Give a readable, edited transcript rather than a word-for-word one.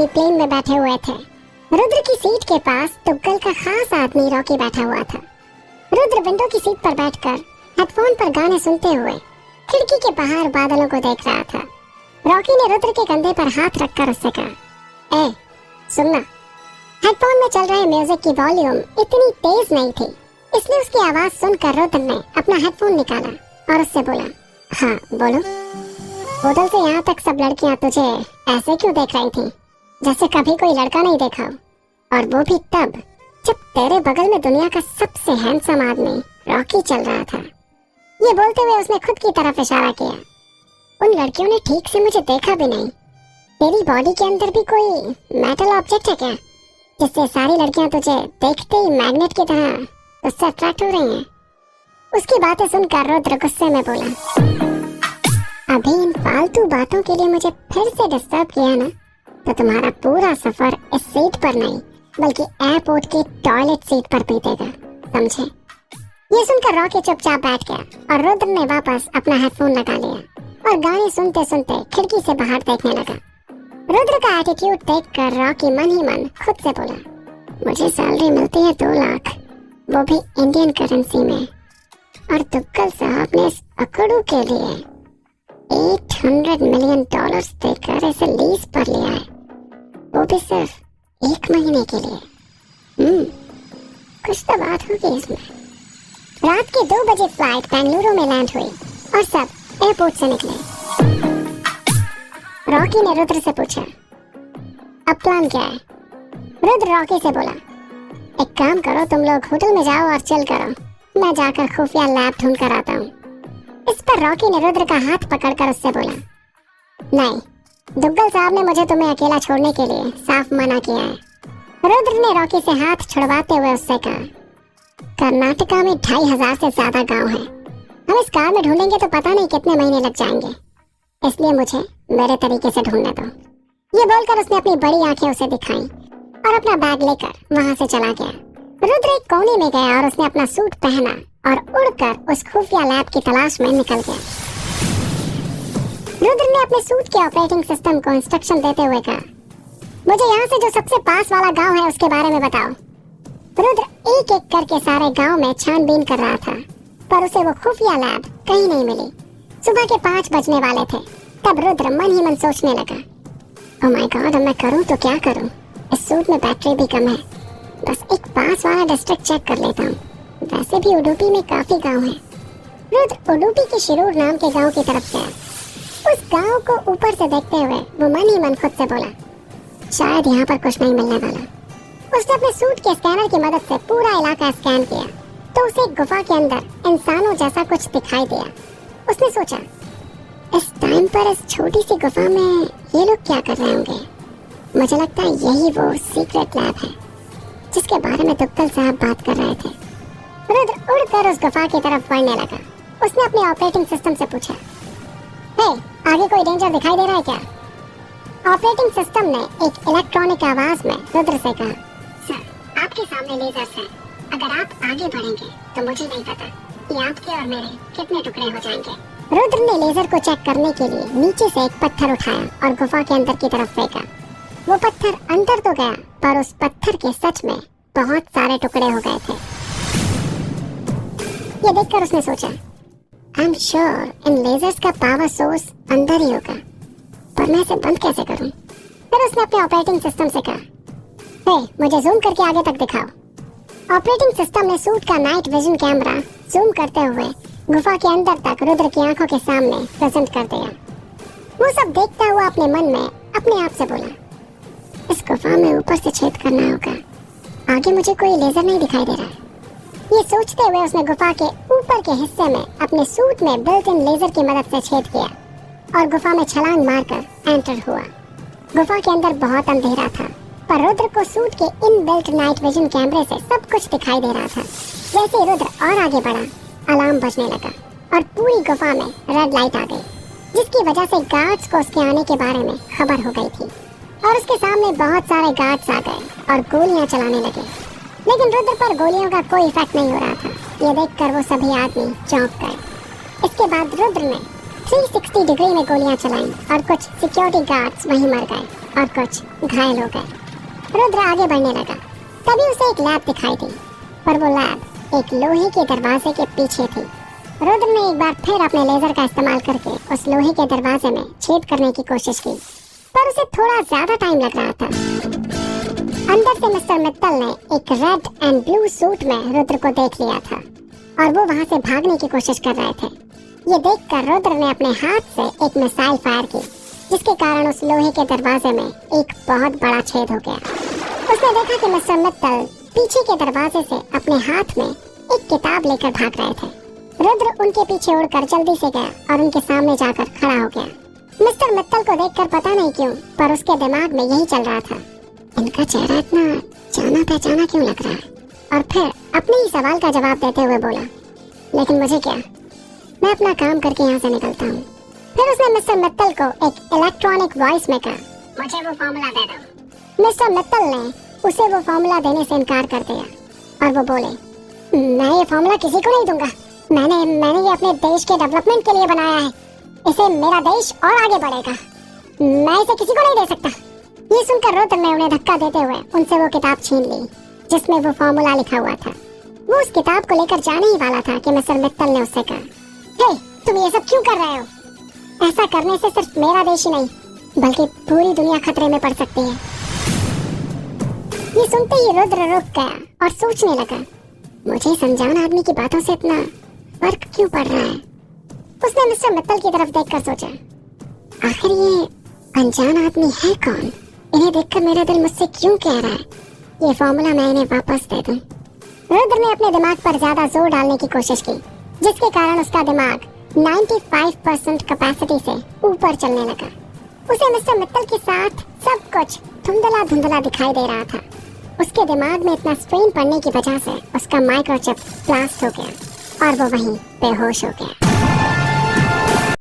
वाली प्लेन में बैठे हुए थे। रुद्र की सीट के पास तुग्गल का खास आदमी रॉकी बैठा हुआ था। रुद्र विंडो की सीट पर बैठकर हेडफोन पर गाने सुनते हुए खिड़की के बाहर बादलों को देख रहा था। रॉकी ने रुद्र के कंधे पर हाथ रखकर उससे कहा, ए सुनना। हेडफोन में चल रहे म्यूजिक की वॉल्यूम इतनी तेज नहीं थी, इसलिए उसकी आवाज सुनकर रुद्र ने अपना हेडफोन निकाला और उससे बोला, हाँ बोलो। होटल से यहाँ तक सब लड़कियाँ तुझे ऐसे क्यों देख रही थी जैसे कभी कोई लड़का नहीं देखा, और वो भी तब जब तेरे बगल में दुनिया का सबसे हैंडसम आदमी रॉकी चल रहा था। ये बोलते हुए उसने खुद की तरफ इशारा किया। उन लड़कियों ने ठीक से मुझे देखा भी नहीं। तेरी बॉडी के अंदर भी कोई मेटल ऑब्जेक्ट है क्या, जिससे सारी लड़कियां तुझे देखते ही मैग्नेट की तरह उससे अट्रैक्ट हो रही हैं? उसकी बातें सुनकर रुद्र गुस्से में बोला, अभी इन फालतू बातों के लिए मुझे फिर से डिस्टर्ब किया ना, तो तुम्हारा पूरा सफर इस सीट पर नहीं बल्कि एयरपोर्ट की टॉयलेट सीट पर बीतेगा, समझे? ये सुनकर रॉकी चुपचाप बैठ गया और रुद्र ने वापस अपना हेडफोन लगा लिया और गाने सुनते सुनते खिड़की से बाहर देखने लगा। रुद्र का एटीट्यूड देखकर रॉकी मन ही मन खुद से बोला, मुझे सैलरी मिलती है 2 लाख, वो भी इंडियन करेंसी में, और तुग्गल साहब ने इस अकड़ू के लिए $800 मिलियन देकर इसे लीज पर लिया है, वो भी सिर्फ 1 महीने के लिए। कुछ तो बात होगी इसमें। रात के 2 बजे फ्लाइट बेंगलुरु में लैंड हुई और सब एयरपोर्ट से निकले। रॉकी ने रुद्र से पूछा, अब प्लान क्या है? रुद्र रॉकी से बोला, एक काम करो, तुम लोग होटल में जाओ और चिल करो, मैं जाकर खुफिया लैब ढूंढ कर आता हूँ। इस पर रॉकी ने रुद्र का हाथ पकड़कर उससे बोला, नहीं, दुग्गल साहब ने मुझे तुम्हें अकेला छोड़ने के लिए साफ मना किया है। रुद्र ने रॉकी से हाथ छुड़वाते हुए उससे कहा, कर्नाटका में 2500 से ज्यादा गांव हैं। हम इस कार में ढूंढेंगे तो पता नहीं कितने महीने लग जाएंगे, इसलिए मुझे मेरे तरीके से ढूंढने दो। ये बोलकर उसने अपनी बड़ी आंखें उसे दिखाई और अपना बैग लेकर वहां से चला गया। रुद्र एक कोने में गया और उसने अपना सूट पहना और उड़कर उस खुफिया लैब की तलाश में निकल गया। रुद्र ने अपने सूट के ऑपरेटिंग सिस्टम को इंस्ट्रक्शन देते हुए कहा, मुझे यहाँ से जो सबसे पास वाला गांव है उसके बारे में बताओ। रुद्र एक एक करके सारे गांव में छानबीन कर रहा था, पर उसे वो खुफिया लैब कहीं नहीं मिली। सुबह के 5 बजने वाले थे। तब रुद्र मन ही मन सोचने लगा, ओह माय गॉड, अब मैं करूं तो क्या करूं? इस सूट में बैटरी भी कम है, बस एक पास वाला डिस्ट्रिक्ट चेक कर लेता हूं। वैसे भी उडुपी में काफी गांव हैं। रुद्र उडुपी के शिरूर नाम के गांव की तरफ गया। उस गांव को ऊपर से देखते हुए वो मन ही मन खुद से बोला, शायद यहाँ पर कुछ नहीं मिलने वाला। उसने अपने सूट के स्कैनर की मदद से पूरा इलाका स्कैन किया तो उसे एक गुफा के अंदर इंसानों जैसा कुछ दिखाई दिया। उसने सोचा, इस टाइम पर इस छोटी सी गुफा में ये लोग क्या कर रहे होंगे? मुझे लगता है यही वो सीक्रेट लैब है जिसके बारे में तुग्गल साहब बात कर रहे थे। रुद्र उड़कर उस गुफा की तरफ बढ़ने लगा। उसने अपने ऑपरेटिंग सिस्टम से पूछा, हे, आगे कोई डेंजर दिखाई दे रहा है क्या? ऑपरेटिंग सिस्टम ने एक इलेक्ट्रॉनिक आवाज में रुद्र से कहा, सर, आपके सामने लेजर्स हैं। अगर आप आगे बढ़ेंगे तो मुझे नहीं पता कि आपके और मेरे कितने टुकड़े हो जाएंगे। रुद्र ने लेजर को चेक करने के लिए नीचे से एक पत्थर उठाया और गुफा के अंदर की तरफ फेंका। वो पत्थर अंदर तो गया, पर उस पत्थर के सच में बहुत सारे टुकड़े हो गए थे। ये देखकर उसने सोचा, आई एम श्योर इन लेजर्स का पावर सोर्स अंदर ही होगा, पर मैं इसे बंद कैसे करूं? फिर उसने अपने ऑपरेटिंग सिस्टम से कहा, हे, मुझे जूम करके आगे तक दिखाओ। ऑपरेटिंग सिस्टम ने सूट का नाइट विजन कैमरा जूम करते हुए गुफा के अंदर तक रुद्र की आंखों के सामने प्रेजेंट कर दिया। वो सब देखता हुआ अपने मन में अपने आप से बोला, इस गुफा में ऊपर से छेद करना होगा, आगे मुझे कोई लेजर नहीं दिखाई दे रहा है। ये सोचते हुए उसने गुफा के ऊपर के हिस्से में अपने सूट में बिल्ट इन लेजर की मदद से छेद किया और गुफा में छलांग मारकर एंटर हुआ। गुफा के अंदर बहुत अंधेरा था, पर रुद्र को सूट के इन बिल्ट नाइट विजन कैमरे से सब कुछ दिखाई दे रहा था। जैसे ही रुद्र और आगे बढ़ा, अलार्म बजने लगा और पूरी गुफा में रेड लाइट आ गई, जिसकी वजह से गार्ड्स को उसके आने के बारे में खबर हो गई थी और उसके सामने बहुत सारे गार्ड्स आ गए और गोलियां चलाने लगे। लेकिन रुद्र पर गोलियों का कोई इफेक्ट नहीं हो रहा था। ये देखकर वो सभी आदमी चौंक गए। इसके बाद रुद्र ने 360 डिग्री में गोलियां चलाई और कुछ सिक्योरिटी गार्ड्स वहीं मर गए। और कुछ घायल हो गए। रुद्र आगे बढ़ने लगा। तभी उसे एक लैब दिखाई दी, पर वो लैब एक लोहे के दरवाजे के पीछे थी। रुद्र ने एक बार फिर अपने लेजर का इस्तेमाल करके उस लोहे के दरवाजे में छेद करने की कोशिश की, पर उसे थोड़ा ज्यादा टाइम लग रहा था। अंदर से मिस्टर मित्तल ने एक रेड एंड ब्लू सूट में रुद्र को देख लिया था और वो वहां से भागने की कोशिश कर रहे थे। ये देखकर रुद्र ने अपने हाथ से एक मिसाइल फायर की, जिसके कारण उस लोहे के दरवाजे में एक बहुत बड़ा छेद हो गया। उसने देखा कि मिस्टर मित्तल पीछे के दरवाजे से अपने हाथ में एक किताब लेकर भाग रहे थे। रुद्र उनके पीछे उड़कर जल्दी से गया और उनके सामने जाकर खड़ा हो गया। मिस्टर मित्तल को देखकर पता नहीं क्यों, पर उसके दिमाग में यही चल रहा था, इनका चेहरा इतना जाना पहचाना क्यों लग रहा है। और फिर अपने ही सवाल का जवाब देते हुए बोला, लेकिन मुझे क्या, मैं अपना काम करके यहाँ से निकलता हूँ। फिर उसने मिस्टर मित्तल को एक इलेक्ट्रॉनिक वॉइस में कहा, मुझे वो फॉर्मूला दे दो। मिस्टर मित्तल ने उसे वो फॉर्मूला देने से इनकार कर दिया और वो बोले, मैं ये फॉर्मूला किसी को नहीं दूंगा। मैंने ये अपने देश के डेवलपमेंट के लिए बनाया है। इसे मेरा देश और आगे बढ़ेगा। मैं इसे किसी को नहीं दे सकता। ये सुनकर रुद्र ने उन्हें धक्का देते हुए उनसे वो किताब छीन ली, जिसमें वो फॉर्मूला लिखा हुआ था। वो उस किताब को लेकर जाने ही वाला था कि मिस्टर मित्तल ने उससे कहा, हे, तुम ये सब क्यों कर रहे हो? ऐसा करने से सिर्फ मेरा देश ही नहीं, बल्कि पूरी दुनिया खतरे में पड़ सकती है। ये सुनते ही रुद्र रुक गया और सोचने लगा, मुझे समझान आदमी की बातों से इतना फर्क क्यों पड़ रहा है। उसने मिस्टर मित्तल की तरफ देखकर सोचा, आखिर ये अनजान आदमी है कौन? इन्हें देखकर मेरा दिल मुझसे क्यों कह रहा है ये फॉर्मूला मैं इन्हें वापस दे दूं। रुद्र ने अपने दिमाग पर ज्यादा जोर डालने की कोशिश की, जिसके कारण उसका दिमाग 95% कैपेसिटी से ऊपर चलने लगा। उसे मिस्टर मित्तल के साथ सब कुछ धुंधला धुंधला दिखाई दे रहा था। उसके दिमाग में इतना स्ट्रेन पड़ने की वजह से उसका माइक्रोचिप ब्लास्ट हो गया और वो वहीं बेहोश हो गया।